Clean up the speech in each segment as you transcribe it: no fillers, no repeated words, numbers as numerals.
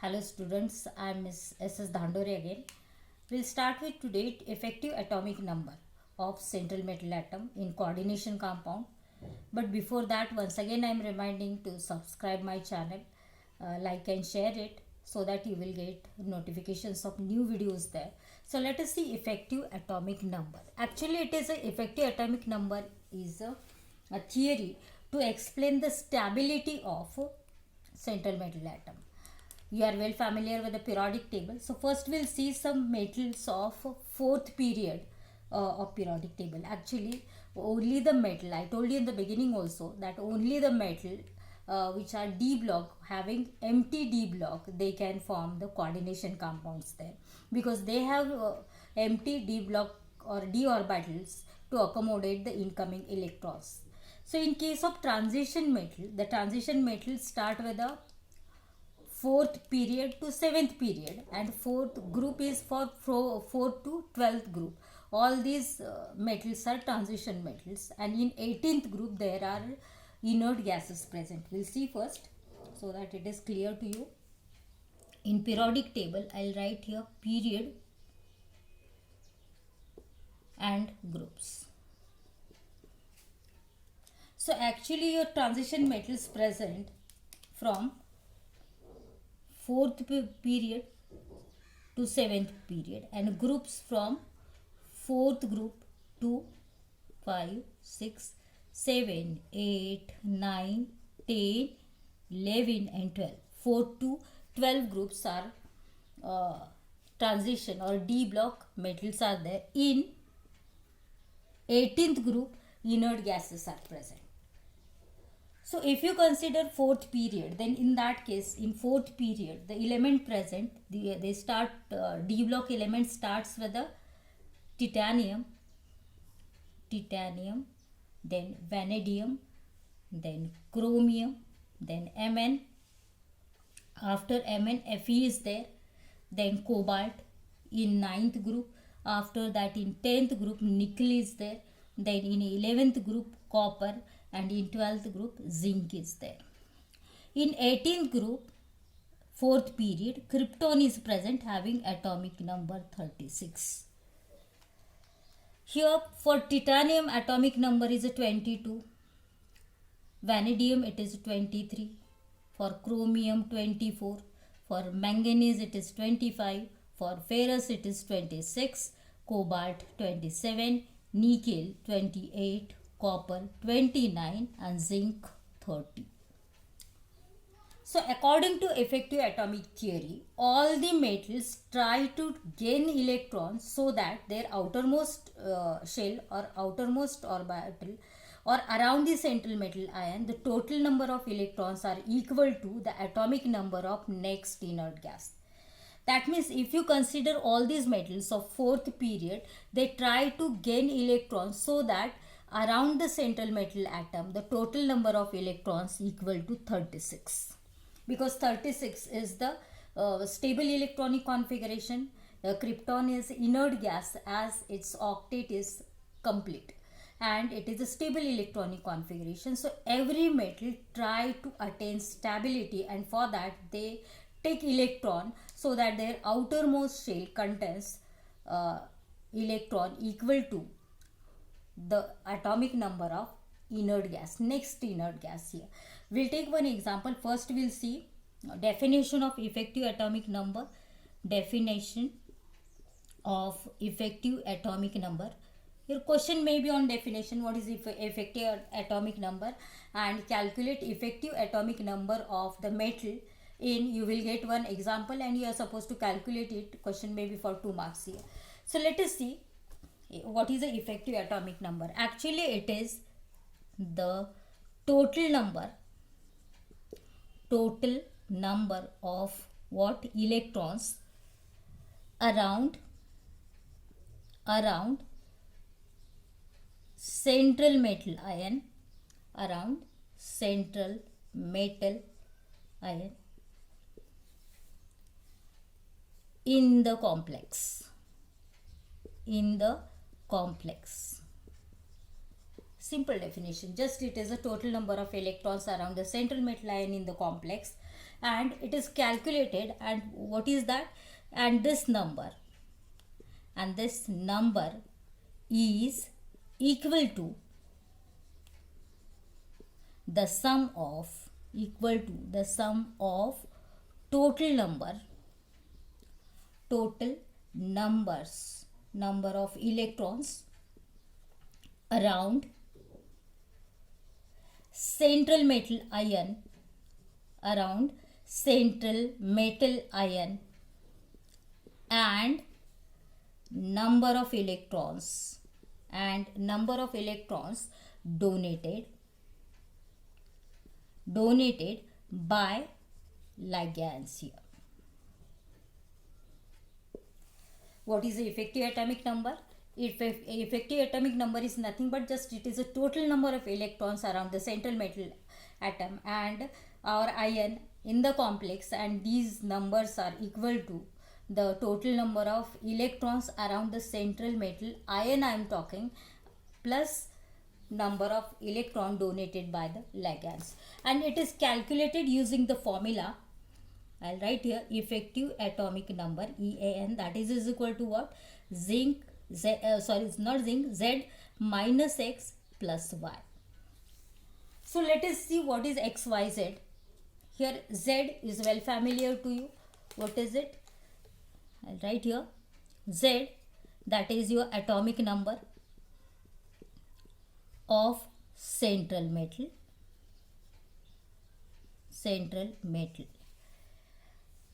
Hello students, I am Ms. S.S. Dhandore again. We'll start with today effective atomic number of central metal atom in coordination compound. But before that, once again I am reminding to subscribe my channel, like and share it so that you will get notifications of new videos there. So let us see effective atomic number. Actually it is a effective atomic number is a theory to explain the stability of central metal atom. You are well familiar with the periodic table. So first we'll see some metals of fourth period of periodic table. Actually only the metal, I told you in the beginning also that only the metal which are d block, having empty d block, they can form the coordination compounds there, because they have empty d block or d orbitals to accommodate the incoming electrons. So in case of transition metal, the transition metals start with a fourth period to seventh period, and fourth group is for fourth to 12th group. All these metals are transition metals, and in 18th group there are inert gases present. We'll see first so that it is clear to you. In periodic table I'll write here period and groups. So actually your transition metals present from fourth period to seventh period, and groups from fourth group to 5, 6, 7, 8, 9, 10, 11 and 12. 4 to 12 groups are transition or D block metals are there. In 18th group inert gases are present. So if you consider fourth period, then in that case, in fourth period, the element present, they start, D block element starts with the titanium, then vanadium, then chromium, then Mn. After Mn, Fe is there, then cobalt in 9th group. After that, in 10th group, nickel is there, then in 11th group, copper, and in 12th group zinc is there. In 18th group, fourth period, krypton is present having atomic number 36. Here for titanium atomic number is 22, vanadium it is 23, for chromium 24, for manganese it is 25, for ferrous it is 26, cobalt 27, nickel 28, copper 29 and zinc 30. So according to effective atomic theory, all the metals try to gain electrons so that their outermost shell or outermost orbital or around the central metal ion, the total number of electrons are equal to the atomic number of next inert gas. That means if you consider all these metals of fourth period, they try to gain electrons so that around the central metal atom, the total number of electrons equal to 36. Because 36 is the stable electronic configuration. Krypton is inert gas as its octet is complete, and it is a stable electronic configuration. So every metal try to attain stability, and for that they take electron so that their outermost shell contains electron equal to the atomic number of inert gas, next inert gas. Here we'll take one example. First we'll see definition of effective atomic number. Definition of effective atomic number. Your question may be on definition, what is effective atomic number, and calculate effective atomic number of the metal. In you will get one example and you are supposed to calculate it. Question may be for 2 marks here. So let us see what is the effective atomic number. Actually it is the total number of what electrons around central metal ion, in the complex. Simple definition, just it is a total number of electrons around the central metal ion in the complex, and it is calculated, and what is that, and this number is equal to the sum of total number of electrons around central metal ion and number of electrons donated by ligands here. What is the effective atomic number? Effective atomic number is nothing but just it is a total number of electrons around the central metal atom and our ion in the complex, and these numbers are equal to the total number of electrons around the central metal ion I am talking, plus number of electron donated by the ligands, and it is calculated using the formula. I'll write here effective atomic number EAN, that is equal to what? Z minus X plus Y. So let us see what is XYZ. Here Z is well familiar to you. What is it? I'll write here Z, that is your atomic number of central metal.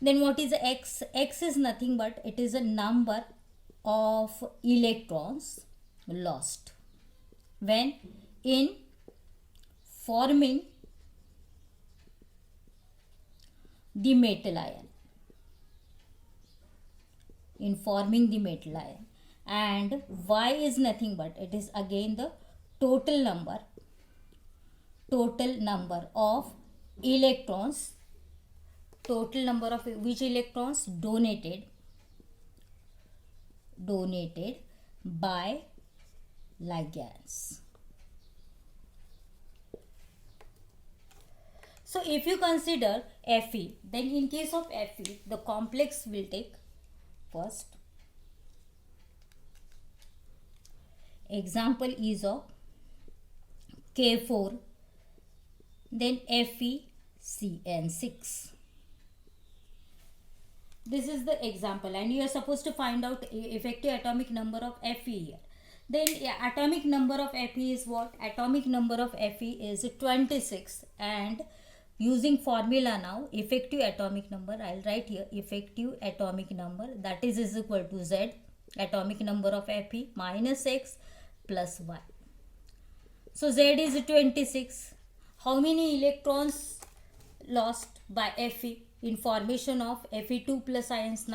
Then what is X? X is nothing but it is a number of electrons lost when in forming the metal ion. And Y is nothing but it is again the total number of electrons, total number of which electrons donated by ligands. So if you consider Fe, then in case of Fe the complex will take first example is of K4, then FeCN6. This is the example, and you are supposed to find out effective atomic number of Fe here. Then atomic number of Fe is what? Atomic number of Fe is 26, and using formula now, effective atomic number, I'll write here effective atomic number, that is equal to Z, atomic number of Fe minus X plus Y. So Z is 26. How many electrons lost by Fe in formation of Fe2 plus ions?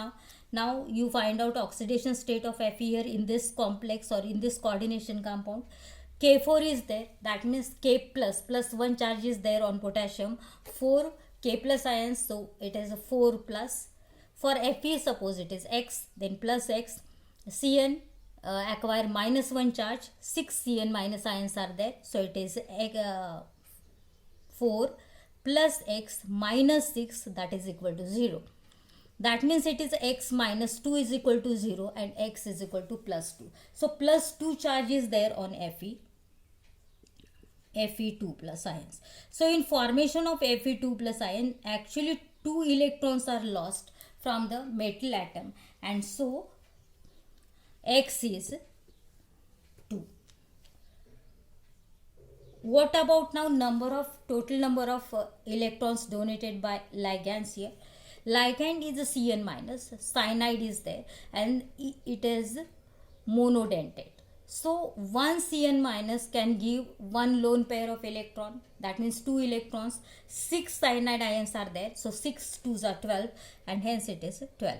Now you find out oxidation state of Fe here in this complex or in this coordination compound. K4 is there, that means K plus 1 charge is there on potassium, 4 K plus ions, so it is a 4 plus. For Fe, suppose it is X, then plus X. Cn acquire minus 1 charge, 6 Cn minus ions are there, so it is 4 plus X minus 6, that is equal to 0. That means it is X minus 2 is equal to 0 and X is equal to plus 2. So plus 2 charge is there on Fe2 plus ions. So in formation of Fe2 plus ion, actually 2 electrons are lost from the metal atom, and so X is 2. What about now total number of electrons donated by ligands here? Ligand is a Cn minus, cyanide is there, and it is monodentate. So one Cn minus can give one lone pair of electron, that means 2 electrons. 6 cyanide ions are there, so 6 2s are 12, and hence it is 12.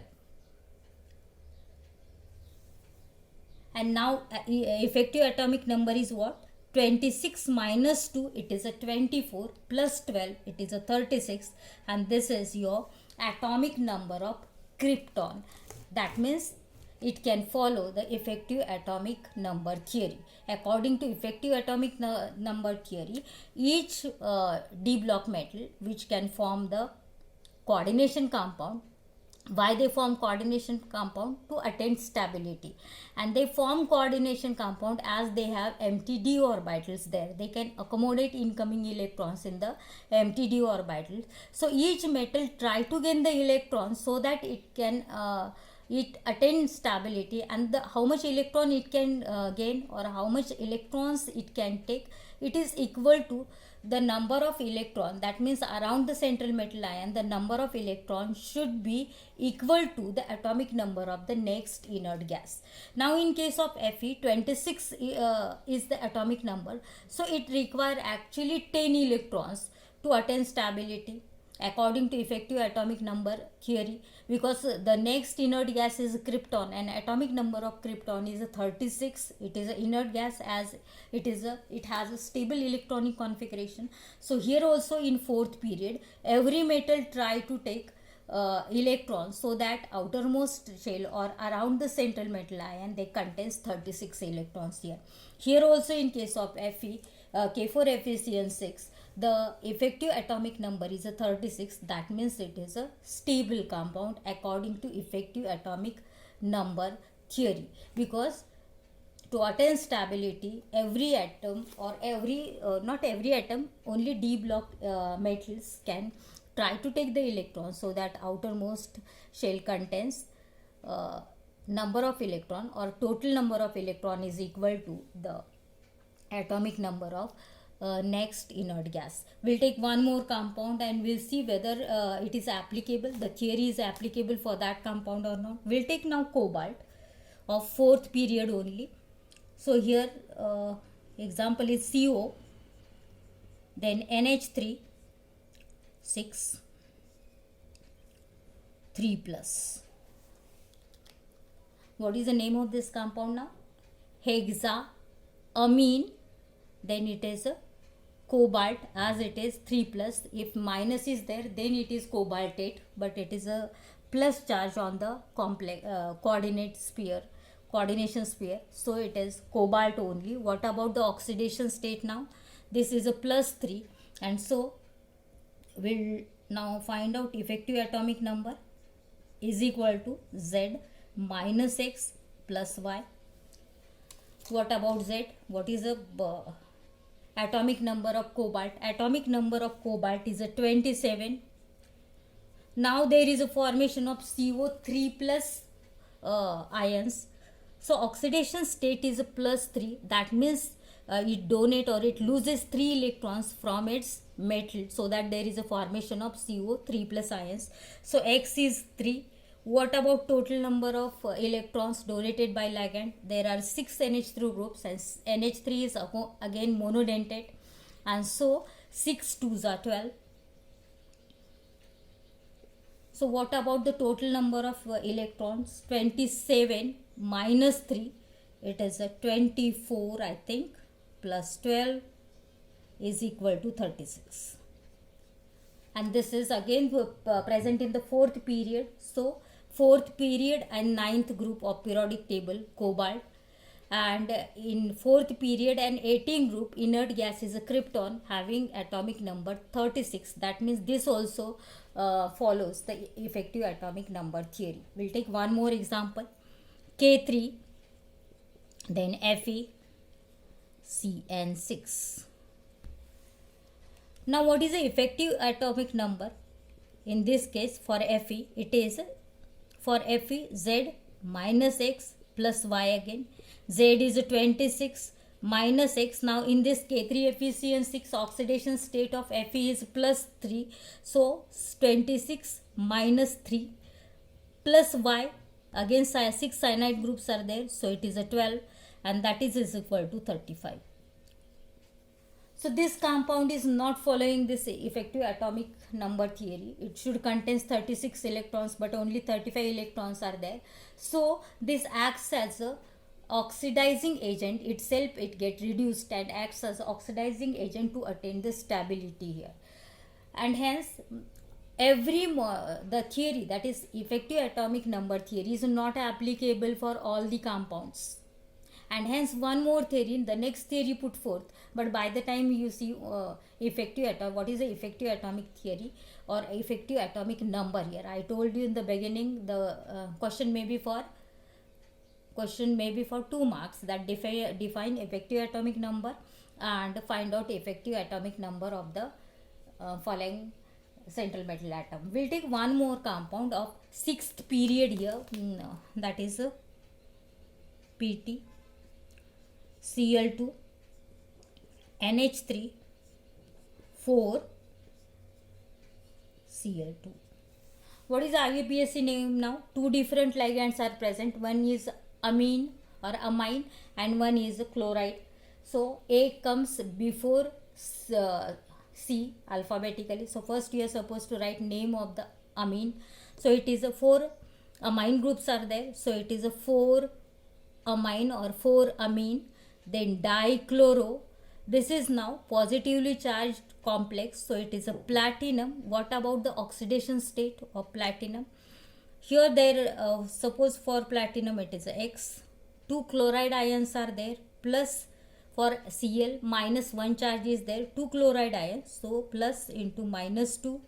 And now effective atomic number is what? 26 minus 2, it is a 24, plus 12, it is a 36, and this is your atomic number of krypton. That means it can follow the effective atomic number theory. According to effective atomic number theory, each d block metal which can form the coordination compound. Why they form coordination compound? To attain stability. And they form coordination compound as they have empty d orbitals there. They can accommodate incoming electrons in the empty d orbitals. So each metal try to gain the electrons so that it can it attain stability, and how much electron it can gain or how much electrons it can take, it is equal to the number of electron. That means around the central metal ion the number of electrons should be equal to the atomic number of the next inert gas. Now in case of Fe, 26 is the atomic number, so it require actually 10 electrons to attain stability according to effective atomic number theory, because the next inert gas is krypton and atomic number of krypton is 36. It is an inert gas as it has a stable electronic configuration. So here also in fourth period every metal try to take electrons so that outermost shell or around the central metal ion they contains 36 electrons here. Here also in case of Fe, K4FeCN6, the effective atomic number is a 36. That means it is a stable compound according to effective atomic number theory, because to attain stability every atom or not every atom, only d block metals can try to take the electrons so that outermost shell contains number of electron or total number of electron is equal to the atomic number of next inert gas. We'll take one more compound and we'll see whether it is applicable, the theory is applicable for that compound or not. We'll take now cobalt of fourth period only. So here example is CO, then NH3 6 3 plus. What is the name of this compound now? Hexaamine. Then it is a cobalt, as it is 3 plus. If minus is there then it is cobaltate, but it is a plus charge on the complex coordination sphere, so it is cobalt only. What about the oxidation state now? This is a plus 3, and so we'll now find out effective atomic number is equal to Z minus X plus Y. What about Z? What is the atomic number of cobalt? Atomic number of cobalt is a 27. Now there is a formation of CO3 plus ions. So oxidation state is a plus 3. That means it donate or it loses 3 electrons from its metal, so that there is a formation of CO3 plus ions. So X is 3. What about total number of electrons donated by ligand? There are 6 NH3 groups and NH3 is again monodentate, and so 6 2s are 12. So what about the total number of electrons? 27 minus 3, it is a 24 I think, plus 12 is equal to 36. And this is again present in the fourth period. So fourth period and ninth group of periodic table cobalt, and in fourth period and 18th group inert gas is a krypton having atomic number 36. That means this also follows the effective atomic number theory. We'll take one more example, K3, then Fe CN6. Now what is the effective atomic number? In this case for Fe, it is for Fe Z minus X plus Y again. Z is 26 minus X. Now in this K3FeCN6 oxidation state of Fe is plus 3. So 26 minus 3 plus Y, again 6 cyanide groups are there, so it is a 12, and that is equal to 35. So this compound is not following this effective atomic number theory. It should contain 36 electrons, but only 35 electrons are there. So this acts as a oxidizing agent itself. It gets reduced and acts as oxidizing agent to attain the stability here. And hence the theory, that is effective atomic number theory, is not applicable for all the compounds. and hence one more theory, the next theory put forth. But by the time you see effective atom, what is the effective atomic theory or effective atomic number here? I told you in the beginning the question may be for 2 marks, that define effective atomic number and find out effective atomic number of the following central metal atom. We'll take one more compound of 6th period here, that is PT, Cl2, NH3, 4, Cl2. What is the IUPAC name now? Two different ligands are present. One is amine or amine and one is chloride. So A comes before C alphabetically. So first you are supposed to write name of the amine. So it is a 4 amine groups are there. So it is a 4 amine or 4 amine. Then dichloro. This is now positively charged complex. So it is a platinum. What about the oxidation state of platinum? Here there suppose for platinum it is X. 2 chloride ions are there, plus for Cl minus 1 charge is there, 2 chloride ions, so plus into minus 2,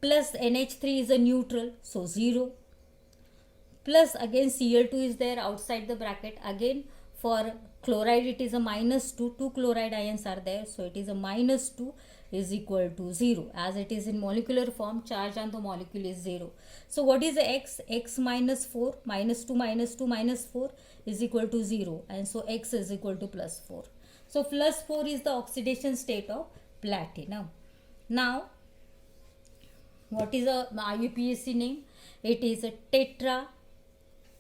plus NH3 is a neutral, so 0, plus again Cl2 is there outside the bracket. Again for chloride it is a minus 2, 2 chloride ions are there, so it is a minus 2 is equal to 0. As it is in molecular form, charge on the molecule is 0. So what is X? X minus 4, minus 2 minus 2 minus 4 is equal to 0, and so X is equal to plus 4. So plus 4 is the oxidation state of platinum. Now what is the IUPAC name? It is a tetra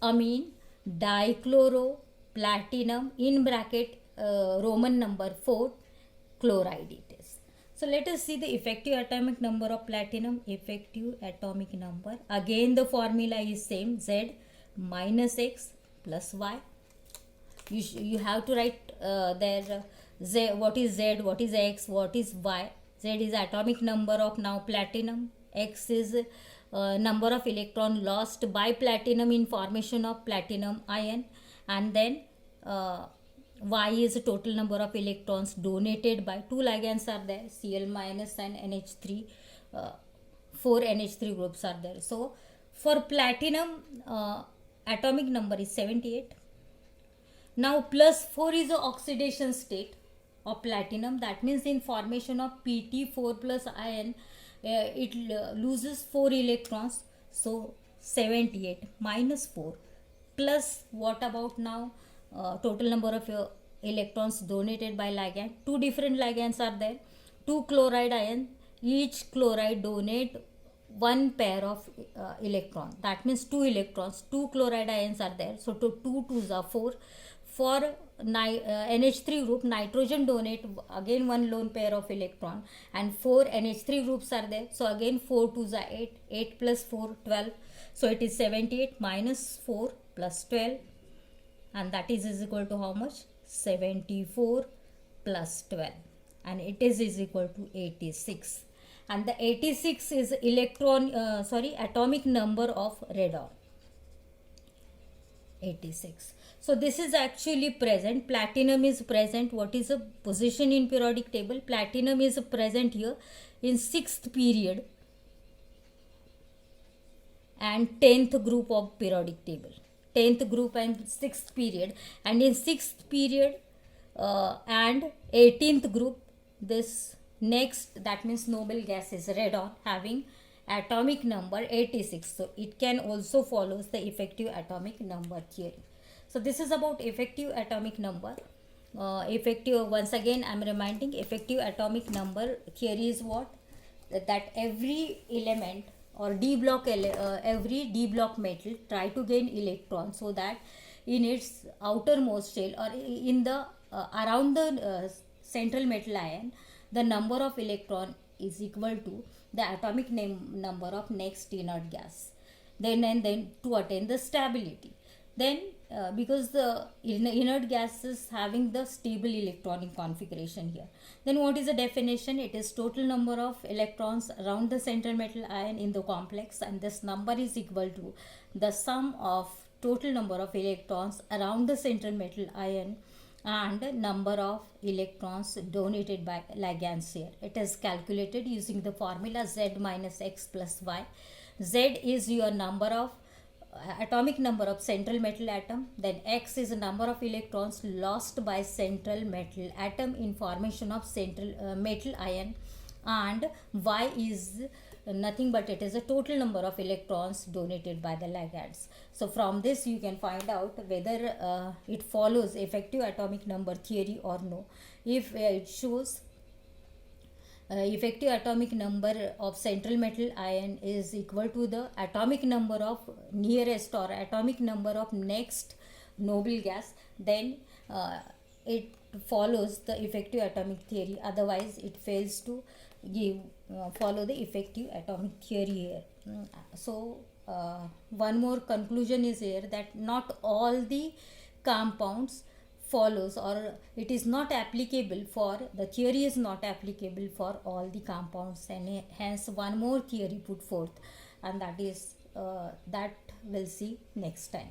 amine dichloro platinum in bracket Roman number 4 chloride it is. So let us see the effective atomic number of platinum. Effective atomic number, again the formula is same, Z minus X plus Y. You have to write there Z, what is Z, what is X, what is Y. Z is atomic number of now platinum, X is number of electron lost by platinum in formation of platinum ion, and then Y is the total number of electrons donated by 2 ligands are there, Cl minus and NH3, 4 NH3 groups are there. So for platinum atomic number is 78. Now plus 4 is the oxidation state of platinum, that means in formation of Pt4 plus ion it loses 4 electrons, so 78 minus 4 plus what about now total number of electrons donated by ligand. 2 different ligands are there, 2 chloride ion, each chloride donate 1 pair of electron, that means 2 electrons, 2 chloride ions are there, so 2 2s are 4. For NH3 group, nitrogen donate again 1 lone pair of electron, and 4 NH3 groups are there, so again 4 2s are 8, 8 plus 4 12, so it is 78 minus 4 plus 12, and that is equal to how much? 74 plus 12, and it is equal to 86, and the 86 is atomic number of radon, 86. So this is actually present, platinum is present. What is the position in periodic table? Platinum is present here in 6th period and 10th group of periodic table, 10th group and 6th period, and in 6th period and 18th group, this next, that means noble gas is radon, having atomic number 86. So it can also follows the effective atomic number theory. So this is about effective atomic number. Effective, once again I am reminding, effective atomic number theory is what? That every element or every d block metal try to gain electron, so that in its outermost shell or in the around the central metal ion, the number of electron is equal to the atomic number of next inert gas. Then to attain the stability. Then because the inert gas is having the stable electronic configuration here. Then what is the definition? It is total number of electrons around the central metal ion in the complex, and this number is equal to the sum of total number of electrons around the central metal ion and number of electrons donated by ligands here. It is calculated using the formula Z minus X plus Y. Z is your number of atomic number of central metal atom, then X is the number of electrons lost by central metal atom in formation of central metal ion, and Y is nothing but it is a total number of electrons donated by the ligands. So from this you can find out whether it follows effective atomic number theory or no. If it shows effective atomic number of central metal ion is equal to the atomic number of nearest or atomic number of next noble gas, then it follows the effective atomic theory. Otherwise it fails to give follow the effective atomic theory here. So one more conclusion is here that not all the compounds follows, or it is not applicable for the theory is not applicable for all the compounds, and hence one more theory put forth, and that is that we'll see next time.